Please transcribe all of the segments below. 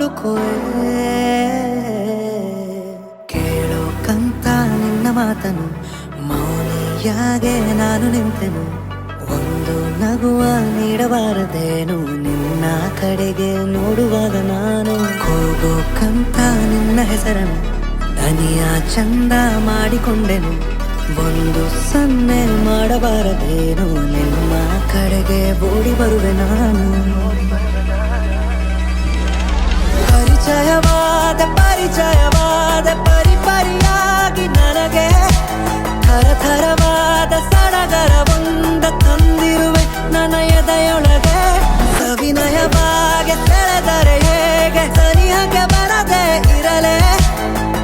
ಹುಡುಕುವೆ ಕೇಳೋಕಂತ ನಿನ್ನ ಮಾತನು ಮೌನಿಯಾಗೆ ನಾನು ನಿಂತೆನು ಒಂದು ನಗುವ ನೀಡಬಾರದೇನು ನಿನ್ನ ಕಡೆಗೆ ನೋಡುವಾಗ ನಾನು ಕೂಗೋಕಂತ ನಿನ್ನ ಹೆಸರನ್ನು ದನಿಯ ಚಂದ ಮಾಡಿಕೊಂಡೆನು ಒಂದು ಸನ್ನೆ ಮಾಡಬಾರದೇನು ನಿಮ್ಮ ಕಡೆಗೆ ಓಡಿ ಬರುವೆ ನಾನು ಪರಿಚಯವಾದ ಪರಿಪರಿಯಾಗಿ ನನಗೆ ಥರಥರವಾದ ಸಡಗರವೊಂದ ತಂದಿರುವೆ ನನ್ನ ಎದೆಯೊಳಗೆ ಸವಿನಯವಾಗಿ ಸೆಳೆದರೆ ಹೇಗೆ ಸನಿಹಕ್ಕೆ ಬರದೆ ಇರಲೇ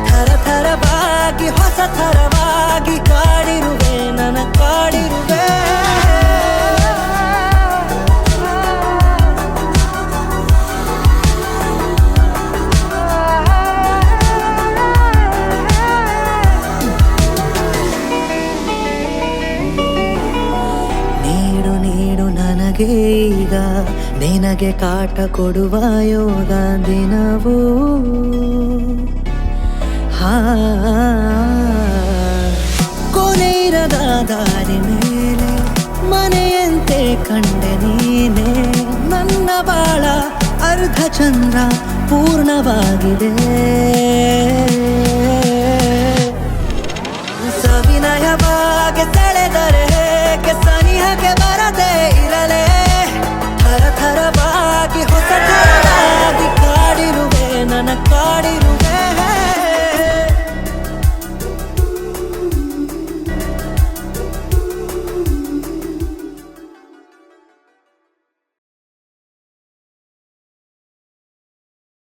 ಥರಥರವಾಗಿ ಹೊಸ ಥರವಾಗಿ ಕಾಡಿರುವೆ ನನ್ನ ಕಾಡಿರುವೆ ನೀಡು ನನಗೆ ಈಗ ನಿನಗೆ ಕಾಟ ಕೊಡುವ ಯೋಗ ದಿನವೂ ಕೊನೆಯಿರದ ದಾರಿ ಮೇಲೆ ಮನೆಯಂತೆ ಕಂಡೆ ನೀನೆ ನನ್ನ ಬಾಳ ಅರ್ಧ ಚಂದ್ರ ಪೂರ್ಣವಾಗಿದೆ